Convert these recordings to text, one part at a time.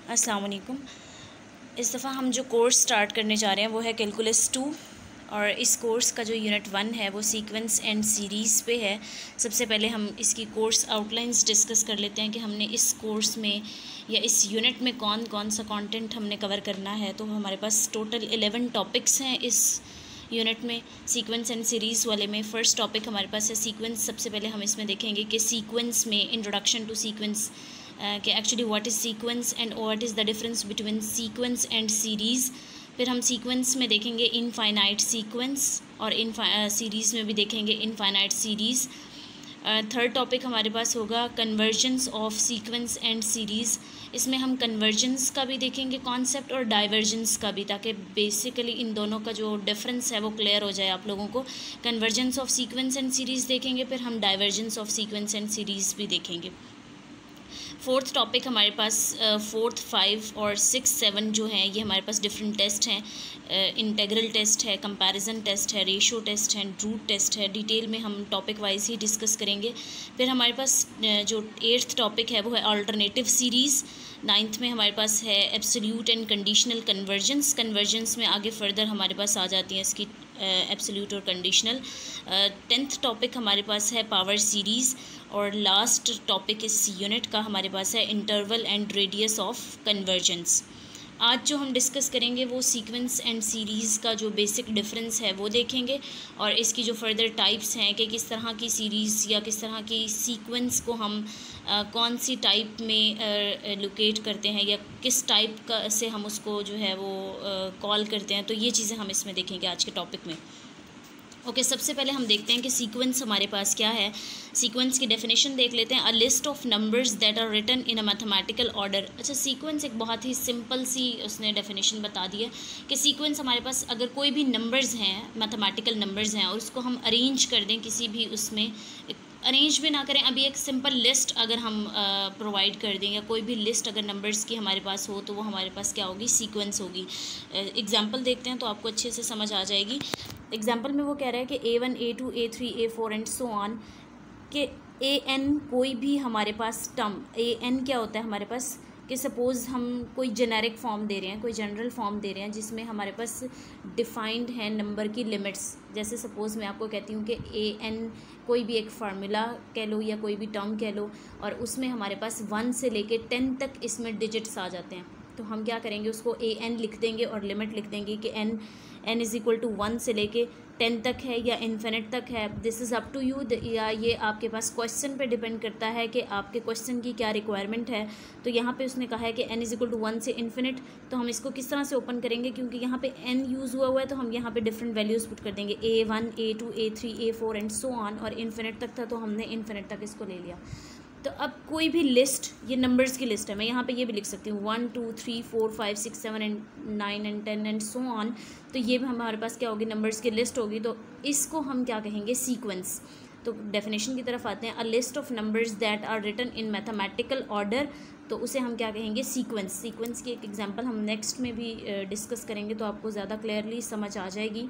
अस्सलाम वालेकुम। इस दफ़ा हम जो कोर्स स्टार्ट करने जा रहे हैं वो है कैलकुलस 2 और इस कोर्स का जो यूनिट 1 है वो सीक्वेंस एंड सीरीज़ पे है। सबसे पहले हम इसकी कोर्स आउटलाइंस डिस्कस कर लेते हैं कि हमने इस कोर्स में या इस यूनिट में कौन कौन सा कंटेंट हमने कवर करना है। तो हमारे पास टोटल 11 टॉपिक्स हैं इस यूनिट में। सीक्वेंस एंड सीरीज़ वाले में फ़र्स्ट टॉपिक हमारे पास है सीक्वेंस। सबसे पहले हम इसमें देखेंगे कि सीक्वेंस में इंट्रोडक्शन टू सीक्वेंस कि actually what is sequence and what is the difference between sequence and series. फिर हम सीक्वेंस में देखेंगे इनफाइनाइट सीक्वेंस और सीरीज़ में भी देखेंगे इनफाइनाइट सीरीज़। थर्ड टॉपिक हमारे पास होगा convergence of sequence and series. इसमें हम कन्वर्जेंस का भी देखेंगे कॉन्सेप्ट और डाइवर्जेंस का भी, ताकि बेसिकली इन दोनों का जो डिफरेंस है वो क्लियर हो जाए आप लोगों को। Convergence of sequence and series देखेंगे, फिर हम divergence of sequence and series भी देखेंगे। फोर्थ टॉपिक हमारे पास 4, 5 और 6, 7 जो हैं ये हमारे पास डिफरेंट टेस्ट हैं। इंटेग्रल टेस्ट है, कंपैरिजन टेस्ट है, रेशो टेस्ट है, रूट टेस्ट है। डिटेल में हम टॉपिक वाइज ही डिस्कस करेंगे। फिर हमारे पास जो 8th टॉपिक है वो है अल्टरनेटिव सीरीज़। 9th में हमारे पास है absolute and conditional convergence. Convergence में आगे फर्दर हमारे पास आ जाती हैं इसकी एब्सोल्यूट और कंडीशनल। 10th टॉपिक हमारे पास है पावर सीरीज़ और लास्ट टॉपिक इस यूनिट का हमारे पास है interval and radius of convergence. आज जो हम डिस्कस करेंगे वो सीक्वेंस एंड सीरीज़ का जो बेसिक डिफरेंस है वो देखेंगे और इसकी जो फर्दर टाइप्स हैं कि किस तरह की सीरीज़ या किस तरह की सीक्वेंस को हम कौन सी टाइप में लोकेट करते हैं या किस टाइप का से हम उसको जो है वो कॉल करते हैं। तो ये चीज़ें हम इसमें देखेंगे आज के टॉपिक में। ओके, सबसे पहले हम देखते हैं कि सीक्वेंस हमारे पास क्या है। सीक्वेंस की डेफिनेशन देख लेते हैं। A list of numbers that are written in a mathematical order. अच्छा, सीक्वेंस एक बहुत ही सिंपल सी उसने डेफिनेशन बता दी है कि सीक्वेंस हमारे पास अगर कोई भी नंबर्स हैं, मैथमेटिकल नंबर्स हैं और उसको हम अरेंज कर दें किसी भी उसमें, अरेंज भी ना करें, अभी एक सिंपल लिस्ट अगर हम प्रोवाइड कर दें या कोई भी लिस्ट अगर नंबर्स की हमारे पास हो तो वो हमारे पास क्या होगी, सीक्वेंस होगी। एग्जांपल देखते हैं तो आपको अच्छे से समझ आ जाएगी। एग्जांपल में वो कह रहा है कि A1, A2, A3, A4 and so on कि AN कोई भी हमारे पास टर्म, AN क्या होता है हमारे पास कि सपोज़ हम कोई जेनेरिक फॉर्म दे रहे हैं, कोई जनरल फॉर्म दे रहे हैं जिसमें हमारे पास डिफाइंड है नंबर की लिमिट्स। जैसे सपोज़ मैं आपको कहती हूँ कि AN कोई भी एक फार्मूला कह लो या कोई भी टर्म कह लो और उसमें हमारे पास 1 से लेके 10 तक इसमें डिजिट्स आ जाते हैं। तो हम क्या करेंगे, उसको AN लिख देंगे और लिमिट लिख देंगे कि n इज़ इक्वल टू 1 से लेके 10 तक है या इन्फिनिट तक है। This is up to you, या ये आपके पास क्वेश्चन पे डिपेंड करता है कि आपके क्वेश्चन की क्या रिक्वायरमेंट है। तो यहाँ पे उसने कहा है कि n इज़ इक्वल टू 1 से इन्फिनिट, तो हम इसको किस तरह से ओपन करेंगे, क्योंकि यहाँ पे n यूज़ हुआ है तो हम यहाँ पे डिफरेंट वैल्यूज़ पुट कर देंगे A1, A2, A3, A4 and so on, और इन्फिनिट तक था तो हमने इन्फिनिट तक इसको ले लिया। तो अब कोई भी लिस्ट, ये नंबर्स की लिस्ट है, मैं यहाँ पे ये भी लिख सकती हूँ 1, 2, 3, 4, 5, 6, 7 and 9 and 10 and so on. तो ये भी हमारे पास क्या होगी, नंबर्स की लिस्ट होगी। तो इसको हम क्या कहेंगे, सीक्वेंस। तो डेफिनेशन की तरफ आते हैं। A list of numbers that are written in mathematical order, तो उसे हम क्या कहेंगे, सीक्वेंस। सीक्वेंस की एक एग्जांपल हम नेक्स्ट में भी डिस्कस करेंगे तो आपको ज़्यादा क्लियरली समझ आ जाएगी।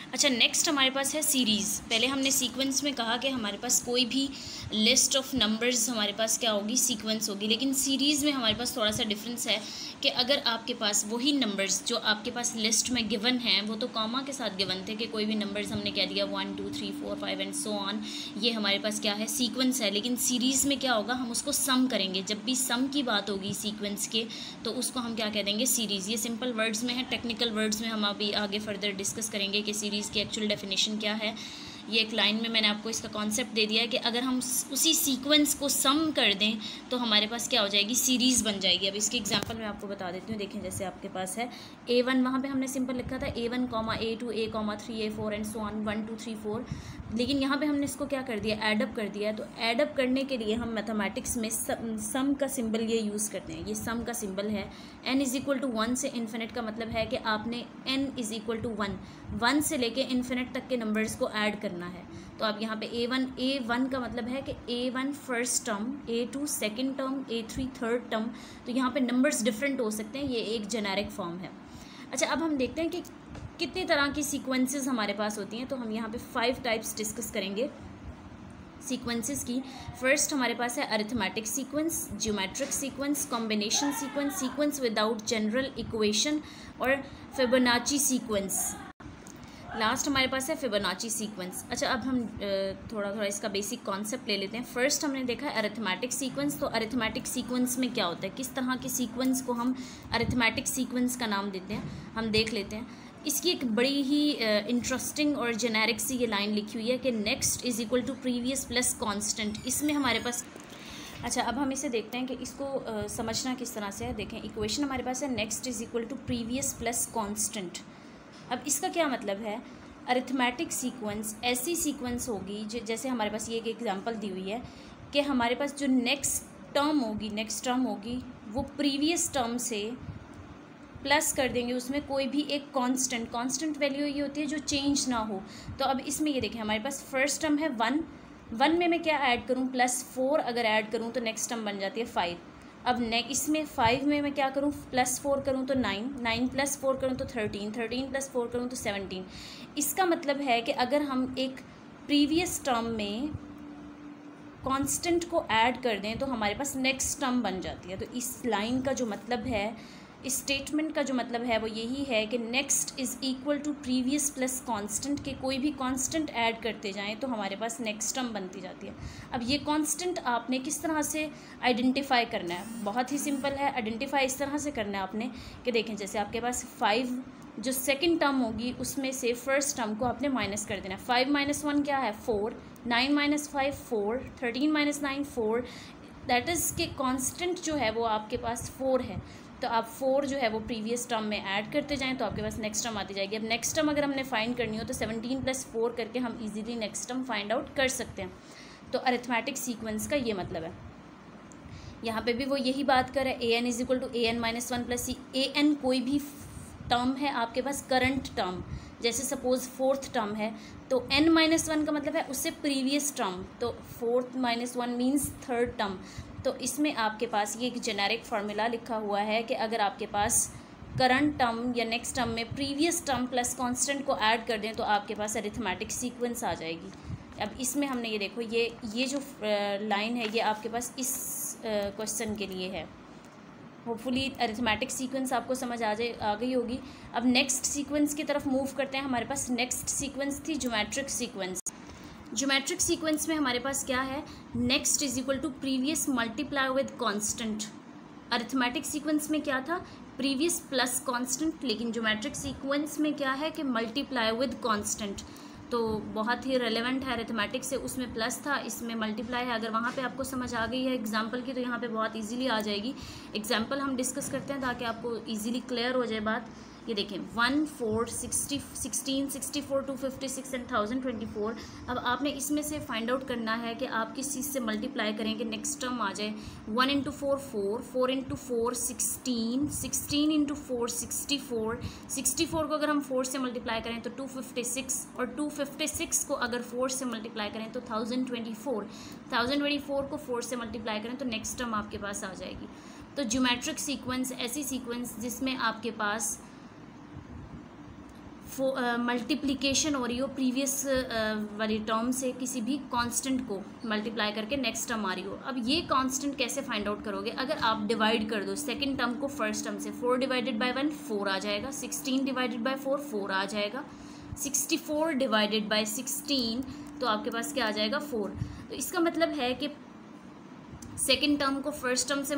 अच्छा, नेक्स्ट हमारे पास है सीरीज़। पहले हमने सीक्वेंस में कहा कि हमारे पास कोई भी लिस्ट ऑफ नंबर्स हमारे पास क्या होगी, सीक्वेंस होगी। लेकिन सीरीज़ में हमारे पास थोड़ा सा डिफरेंस है कि अगर आपके पास वही नंबर्स जो आपके पास लिस्ट में गिवन हैं, वो तो कॉमा के साथ गिवन थे कि कोई भी नंबर्स हमने कह दिया 1, 2, 3, 4, 5 एंड सो ऑन, ये हमारे पास क्या है, सीक्वेंस है। लेकिन सीरीज़ में क्या होगा, हम उसको सम करेंगे। जब भी सम की बात होगी सीक्वेंस के तो उसको हम क्या कह देंगे, सीरीज़। ये सिंपल वर्ड्स में है, टेक्निकल वर्ड्स में हम अभी आगे फर्दर डिस्कस करेंगे कि सीरीज़ की एक्चुअल डेफिनेशन क्या है। ये एक लाइन में मैंने आपको इसका कॉन्सेप्ट दे दिया है कि अगर हम उसी सीक्वेंस को सम कर दें तो हमारे पास क्या हो जाएगी, सीरीज़ बन जाएगी। अब इसकी एग्जांपल मैं आपको बता देती हूँ। देखें, जैसे आपके पास है A1, वहाँ पे हमने सिंपल लिखा था A1, A2, A3, A4 and so on 1, 2, 3, 4। लेकिन यहाँ पे हमने इसको क्या कर दिया, एडअप कर दिया है। तो एडअप करने के लिए हम मैथमेटिक्स में सम का सिंबल ये यूज़ करते हैं। ये सम का सिंबल है। n इज़ इक्वल टू 1 से इन्फिनिट का मतलब है कि आपने n इज़ इक्वल टू 1 से लेके इन्फिनिट तक के नंबर्स को ऐड करना है। तो आप यहाँ पे A1 का मतलब है कि A1 first term, A2 second term, A3 third term. तो यहाँ पे नंबर्स डिफरेंट हो सकते हैं, ये एक जेनेरिक फॉर्म है। अच्छा, अब हम देखते हैं कि कितनी तरह की सीक्वेंसेस हमारे पास होती हैं। तो हम यहाँ पे 5 टाइप्स डिस्कस करेंगे। सीक्वेंसेस की। फर्स्ट हमारे पास है arithmetic sequence, geometric sequence, combination sequence, sequence without general equation और फिबोनाची सीक्वेंस। लास्ट हमारे पास है फिबोनाची सीक्वेंस। अच्छा, अब हम थोड़ा थोड़ा इसका बेसिक कॉन्सेप्ट ले लेते हैं। फर्स्ट हमने देखा है अरिथमेटिक सीक्वेंस। तो अरिथमेटिक सीक्वेंस में क्या होता है, किस तरह के सीक्वेंस को हम अरिथमेटिक सीक्वेंस का नाम देते हैं, हम देख लेते हैं। इसकी एक बड़ी ही इंटरेस्टिंग और जेनेरिक सी ये लाइन लिखी हुई है कि next is equal to previous plus constant. इसमें हमारे पास, अच्छा अब हम इसे देखते हैं कि इसको समझना किस तरह से है। देखें, इक्वेशन हमारे पास है next is equal to previous plus constant. अब इसका क्या मतलब है, अरिथमेटिक सीक्वेंस ऐसी सीक्वेंस होगी जैसे हमारे पास ये एक एग्जांपल दी हुई है कि हमारे पास जो नेक्स्ट टर्म होगी वो प्रीवियस टर्म से प्लस कर देंगे, उसमें कोई भी एक कांस्टेंट वैल्यू ये होती है जो चेंज ना हो। तो अब इसमें ये देखें, हमारे पास फर्स्ट टर्म है 1 में मैं क्या ऐड करूँ, +4 अगर ऐड करूँ तो नेक्स्ट टर्म बन जाती है 5। अब इसमें 5 में मैं क्या करूँ, +4 करूँ तो 9 + 4 करूँ तो 13 + 4 करूँ तो 17। इसका मतलब है कि अगर हम एक प्रीवियस टर्म में कांस्टेंट को ऐड कर दें तो हमारे पास नेक्स्ट टर्म बन जाती है। तो इस लाइन का जो मतलब है, इस स्टेटमेंट का जो मतलब है वो यही है कि next is equal to previous plus constant, के कोई भी कांस्टेंट ऐड करते जाएं तो हमारे पास नेक्स्ट टर्म बनती जाती है। अब ये कांस्टेंट आपने किस तरह से आइडेंटिफाई करना है, बहुत ही सिंपल है। आइडेंटिफाई इस तरह से करना है आपने कि देखें, जैसे आपके पास 5 जो सेकंड टर्म होगी उसमें से फर्स्ट टर्म को आपने माइनस कर देना है। 5 - 1 क्या है, 4, 9 - 5 4, 13 - 9 4, दैट इज़ के कांस्टेंट जो है वो आपके पास 4 है। तो आप 4 जो है वो प्रीवियस टर्म में ऐड करते जाएं तो आपके पास नेक्स्ट टर्म आती जाएगी। अब नेक्स्ट टर्म अगर हमने फाइंड करनी हो तो 17 + 4 करके हम easily next term find out कर सकते हैं। तो अरिथमेटिक सीक्वेंस का ये मतलब है। यहाँ पे भी वो यही बात कर रहा है, an = an - 1 + c। an कोई भी टर्म है आपके पास करंट टर्म, जैसे सपोज 4th टर्म है तो n - 1 का मतलब है उससे प्रीवियस टर्म, तो 4th - 1 मीन्स 3rd टर्म। तो इसमें आपके पास ये एक जेनेरिक फार्मूला लिखा हुआ है कि अगर आपके पास करंट टर्म या नेक्स्ट टर्म में प्रीवियस टर्म प्लस कांस्टेंट को ऐड कर दें तो आपके पास अरिथमेटिक सीक्वेंस आ जाएगी। अब इसमें हमने ये देखो, ये जो लाइन है ये आपके पास इस क्वेश्चन के लिए है। होपफुली अरिथमेटिक सीक्वेंस आपको समझ आ गई होगी। अब नेक्स्ट सीक्वेंस की तरफ मूव करते हैं। हमारे पास नेक्स्ट सीक्वेंस थी ज्योमेट्रिक सीक्वेंस। ज्योमेट्रिक सीक्वेंस में हमारे पास क्या है, next is equal to previous multiply with constant. Arithmetic sequence में क्या था, प्रीवियस प्लस कांस्टेंट, लेकिन ज्योमेट्रिक सीक्वेंस में क्या है कि मल्टीप्लाई विद कांस्टेंट। तो बहुत ही रेलेवेंट है अरिथमेटिक से, उसमें प्लस था, इसमें मल्टीप्लाई है। अगर वहाँ पे आपको समझ आ गई है एग्जांपल की तो यहाँ पे बहुत इजीली आ जाएगी। एग्जांपल हम डिस्कस करते हैं ताकि आपको इजीली क्लियर हो जाए बात। ये देखें, 1 4 16 64 256 एंड 1024। अब आपने इसमें से फाइंड आउट करना है कि आप किस चीज़ से मल्टीप्लाई करें कि नेक्स्ट टर्म आ जाए। 1 × 4 4, 4 × 4 16, 16 × 4 64, 64 को अगर हम 4 से मल्टीप्लाई करें तो 256, और 256 को अगर 4 से मल्टीप्लाई करें तो 1024, 1024 को 4 से मल्टीप्लाई करें तो नेक्स्ट टर्म आपके पास आ जाएगी। तो ज्योमेट्रिक सीक्वेंस ऐसी सीक्वेंस जिसमें आपके पास मल्टीप्लिकेशन हो रही हो प्रीवियस वाली टर्म से, किसी भी कांस्टेंट को मल्टीप्लाई करके नेक्स्ट टर्म आ रही हो। अब ये कांस्टेंट कैसे फाइंड आउट करोगे, अगर आप डिवाइड कर दो सेकंड टर्म को फर्स्ट टर्म से, 4 / 1 4 आ जाएगा, 16 / 4 4 आ जाएगा, 64 / 16 तो आपके पास क्या आ जाएगा, 4। तो इसका मतलब है कि सेकेंड टर्म को फर्स्ट टर्म से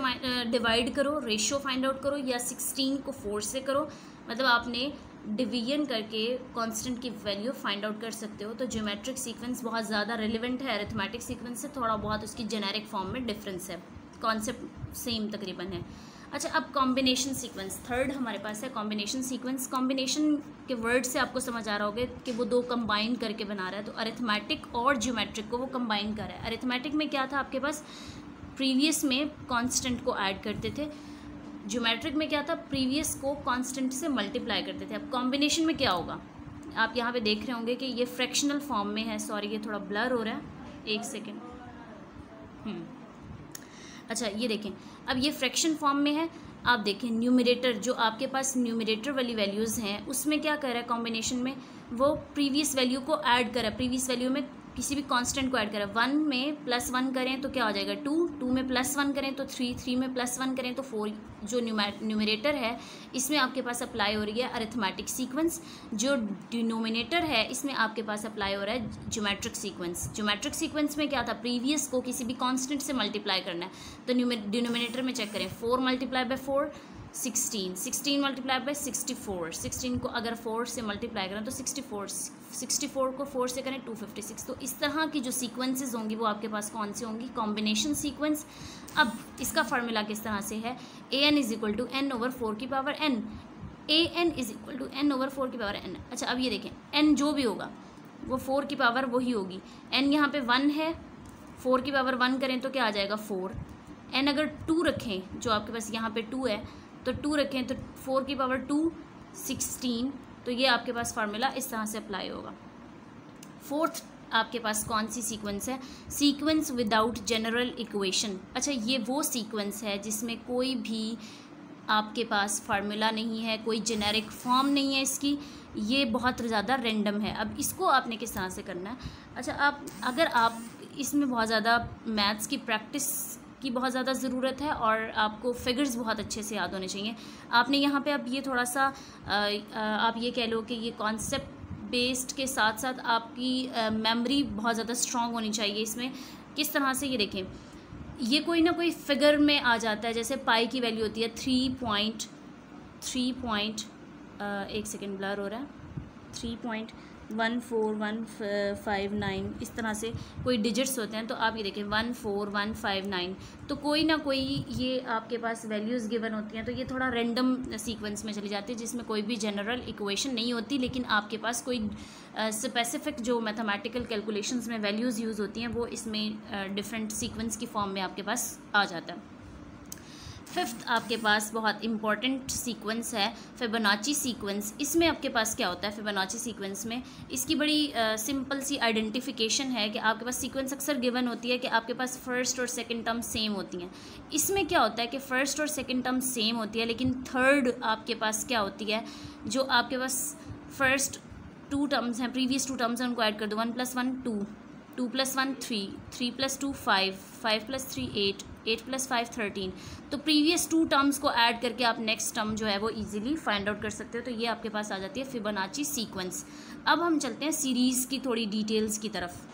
डिवाइड करो, रेशियो फाइंड आउट करो, या 16 को 4 से करो, मतलब आपने डिवीजन करके कांस्टेंट की वैल्यू फाइंड आउट कर सकते हो। तो ज्योमेट्रिक सीक्वेंस बहुत ज़्यादा रेलिवेंट है अरिथमेटिक सीक्वेंस से, थोड़ा बहुत उसकी जेनेरिक फॉर्म में डिफरेंस है, कॉन्सेप्ट सेम तकरीबन है। अच्छा, अब कॉम्बिनेशन सीक्वेंस थर्ड हमारे पास है। कॉम्बिनेशन सीक्वेंस, कॉम्बिनेशन के वर्ड से आपको समझ आ रहा होगा कि वो दो कंबाइन करके बना रहा है। तो अरिथमेटिक और ज्योमेट्रिक को वो कंबाइन कर रहा है। अरिथमेटिक में क्या था, आपके पास प्रीवियस में कांस्टेंट को ऐड करते थे, ज्योमेट्रिक में क्या था, प्रीवियस को कांस्टेंट से मल्टीप्लाई करते थे। अब कॉम्बिनेशन में क्या होगा, आप यहाँ पे देख रहे होंगे कि ये फ्रैक्शनल फॉर्म में है। सॉरी, ये थोड़ा ब्लर हो रहा है, एक सेकेंड। अच्छा, ये देखें, अब ये फ्रैक्शन फॉर्म में है। आप देखें न्यूमरेटर, जो आपके पास न्यूमरेटर वाली वैल्यूज़ हैं उसमें क्या कर रहा है, कॉम्बिनेशन में वो प्रीवियस वैल्यू को ऐड कर रहा है। प्रीवियस वैल्यू में किसी भी कांस्टेंट को ऐड करें, 1 में +1 करें तो क्या हो जाएगा 2, 2 में +1 करें तो 3, 3 में +1 करें तो 4। जो न्यूमरेटर है इसमें आपके पास अप्लाई हो रही है अरिथमेटिक सीक्वेंस, जो डिनोमिनेटर है इसमें आपके पास अप्लाई हो रहा है ज्योमेट्रिक सीक्वेंस। ज्योमेट्रिक सीक्वेंस में क्या था, प्रीवियस को किसी भी कांस्टेंट से मल्टीप्लाई करना है, तो डिनोमिनेटर में चेक करें 4 × 4 16, 16 × 64, 16 को अगर 4 से मल्टीप्लाई करें तो 64, 64 को 4 से करें 256। तो इस तरह की जो सीक्वेंसेस होंगी वो आपके पास कौन सी होंगी, कॉम्बिनेशन सीक्वेंस। अब इसका फार्मूला किस तरह से है, an = n/4n, an = n/4n। अच्छा अब ये देखें n जो भी होगा वो 4 की पावर वही होगी, n यहाँ पे 1 है, 4 की पावर 1 करें तो क्या आ जाएगा 4। n अगर 2 रखें, जो आपके पास यहाँ पे 2 है तो 2 रखें तो 4 की पावर 2 16, तो ये आपके पास फार्मूला इस तरह से अप्लाई होगा। फोर्थ आपके पास कौन सी सीक्वेंस है, सीक्वेंस विदाउट जनरल इक्वेशन। अच्छा ये वो सीक्वेंस है जिसमें कोई भी आपके पास फार्मूला नहीं है, कोई जेनेरिक फॉर्म नहीं है इसकी, ये बहुत ज़्यादा रैंडम है। अब इसको आपने किस तरह से करना है, अच्छा अगर आप इसमें बहुत ज़्यादा मैथ्स की प्रैक्टिस की बहुत ज़्यादा ज़रूरत है और आपको फिगर्स बहुत अच्छे से याद होने चाहिए। आपने यहाँ पे अब ये थोड़ा सा आप ये कह लो कि ये कॉन्सेप्ट बेस्ड के साथ साथ आपकी मेमोरी बहुत ज़्यादा स्ट्रॉन्ग होनी चाहिए। इसमें किस तरह से, ये देखें ये कोई ना कोई फिगर में आ जाता है, जैसे पाई की वैल्यू होती है 1 सेकेंड ब्लर हो रहा है, 3.14159, इस तरह से कोई डिजिट्स होते हैं। तो आप ये देखें 14159, तो कोई ना कोई ये आपके पास वैल्यूज़ गिवन होती हैं, तो ये थोड़ा रैंडम सीक्वेंस में चली जाती है जिसमें कोई भी जनरल इक्वेशन नहीं होती, लेकिन आपके पास कोई स्पेसिफिक जो मैथमेटिकल कैलकुलेशंस में वैल्यूज़ यूज़ होती हैं वो इसमें डिफरेंट सीक्वेंस की फॉर्म में आपके पास आ जाता है। फिफ्थ आपके पास बहुत इंपॉर्टेंट सीक्वेंस है फिबोनाची सीक्वेंस। इसमें आपके पास क्या होता है, फिबोनाची सीक्वेंस में इसकी बड़ी सिंपल सी आइडेंटिफिकेशन है कि आपके पास सीक्वेंस अक्सर गिवन होती है कि आपके पास फर्स्ट और सेकंड टर्म सेम होती हैं। इसमें क्या होता है कि फ़र्स्ट और सेकंड टर्म सेम होती है, लेकिन थर्ड आपके पास क्या होती है, जो आपके पास फर्स्ट 2 टर्म्स हैं, प्रीवियस 2 टर्म्स हैं, उनको ऐड कर दो, 1 + 1 2, 2 + 1 3, 3 + 2 5, 5 + 3 8, 8 + 5 13। तो प्रीवियस 2 टर्म्स को ऐड करके आप नेक्स्ट टर्म जो है वो इजीली फाइंड आउट कर सकते हो। तो ये आपके पास आ जाती है फिबोनाची सीक्वेंस। अब हम चलते हैं सीरीज़ की थोड़ी डिटेल्स की तरफ।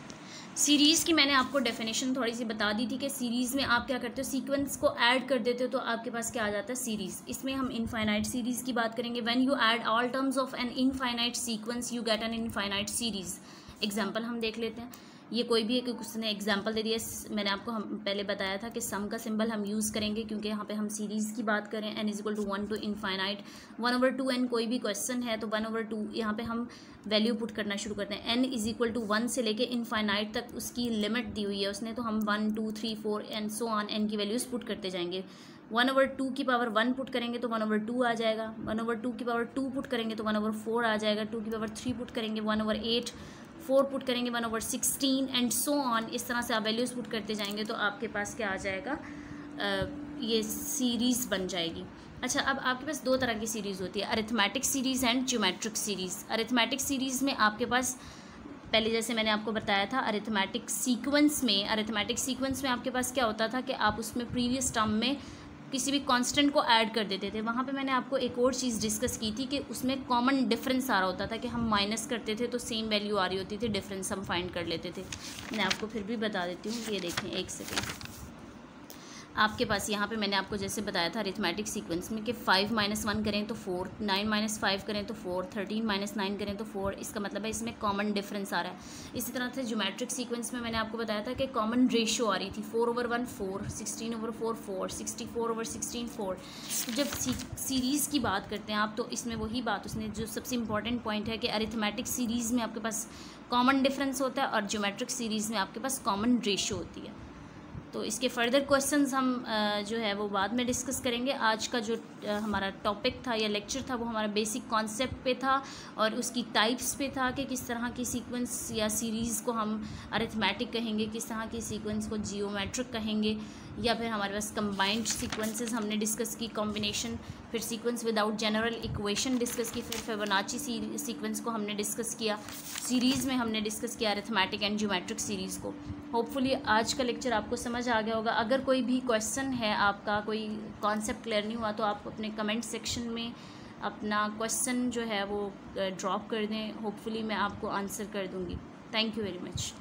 सीरीज़ की मैंने आपको डेफिनेशन थोड़ी सी बता दी थी कि सीरीज़ में आप क्या करते हो, सीक्वेंस को ऐड कर देते हो तो आपके पास क्या आ जाता है, सीरीज़। इसमें हम इनफाइनाइट सीरीज़ की बात करेंगे। When you add all terms of an infinite sequence you get an infinite series. Example हम देख लेते हैं। ये कोई भी एक उसने एग्जाम्पल दे दिया, मैंने आपको हम पहले बताया था कि सम का सिंबल हम यूज़ करेंगे क्योंकि यहाँ पे हम सीरीज़ की बात करें। n = 1 to इनफाइनाइट 1/2n कोई भी क्वेश्चन है तो 1/2 यहाँ पे हम वैल्यू पुट करना शुरू करते हैं। n = 1 से लेके इनफाइनाइट तक उसकी लिमिट दी हुई है उसने, तो हम 1 2 3 4 एंड सो ऑन n की वैल्यूज़ पुट करते जाएंगे। 1/2 की पावर 1 पुट करेंगे तो 1/2 आ जाएगा, 1/2 की पावर 2 पुट करेंगे तो 1/4 आ जाएगा, 2 की पावर 3 पुट करेंगे 1/8, 4 पुट करेंगे 1/16 एंड सो ऑन। इस तरह से आप वैल्यूज़ पुट करते जाएंगे तो आपके पास क्या आ जाएगा, ये सीरीज़ बन जाएगी। अच्छा, अब आपके पास 2 तरह की सीरीज़ होती है, arithmetic series and geometric series. Arithmetic series में आपके पास पहले जैसे मैंने आपको बताया था अरिथमेटिक सीक्वेंस में आपके पास क्या होता था कि आप उसमें प्रीवियस टर्म में किसी भी कांस्टेंट को ऐड कर देते थे। वहाँ पे मैंने आपको एक और चीज़ डिस्कस की थी कि उसमें कॉमन डिफरेंस आ रहा होता था कि हम माइनस करते थे तो सेम वैल्यू आ रही होती थी, डिफरेंस हम फाइंड कर लेते थे। मैं आपको फिर भी बता देती हूँ, ये देखें 1 सेकेंड। आपके पास यहाँ पे मैंने आपको जैसे बताया था अरिथमेटिक सीक्वेंस में कि 5 - 1 करें तो 4, 9 - 5 करें तो 4, 13 - 9 करें तो 4। इसका मतलब है इसमें कॉमन डिफरेंस आ रहा है। इसी तरह से ज्योमेट्रिक सीक्वेंस में मैंने आपको बताया था कि कॉमन रेशियो आ रही थी 4/1 4, 16/4 4, 64/16 4। तो जब सीरीज़ की बात करते हैं आप तो इसमें वही बात उसने जो सबसे इंपॉर्टेंट पॉइंट है कि अरिथमेटिक सीरीज़ में आपके पास कॉमन डिफरेंस होता है और ज्योमेट्रिक सीरीज़ में आपके पास कॉमन रेशियो होती है। तो इसके फर्दर क्वेश्चंस हम जो है वो बाद में डिस्कस करेंगे। आज का जो हमारा टॉपिक था या लेक्चर था वो हमारा बेसिक कॉन्सेप्ट पे था और उसकी टाइप्स पे था कि किस तरह की सीक्वेंस या सीरीज़ को हम अरिथमेटिक कहेंगे, किस तरह की सीक्वेंस को जियोमेट्रिक कहेंगे। या फिर हमारे पास कंबाइंड सीक्वेंसेस हमने डिस्कस की, कॉम्बिनेशन, फिर sequence without general equation discuss की, फिर फिबोनाची सीक्वेंस को हमने डिस्कस किया, सीरीज़ में हमने डिस्कस किया अरिथमेटिक एंड ज्योमेट्रिक सीरीज़ को। होपफुली आज का लेक्चर आपको समझ आ गया होगा। अगर कोई भी क्वेश्चन है आपका, कोई कॉन्सेप्ट क्लियर नहीं हुआ, तो आप अपने कमेंट सेक्शन में अपना क्वेश्चन जो है वो ड्रॉप कर दें। होपफुली मैं आपको आंसर कर दूँगी। Thank you very much.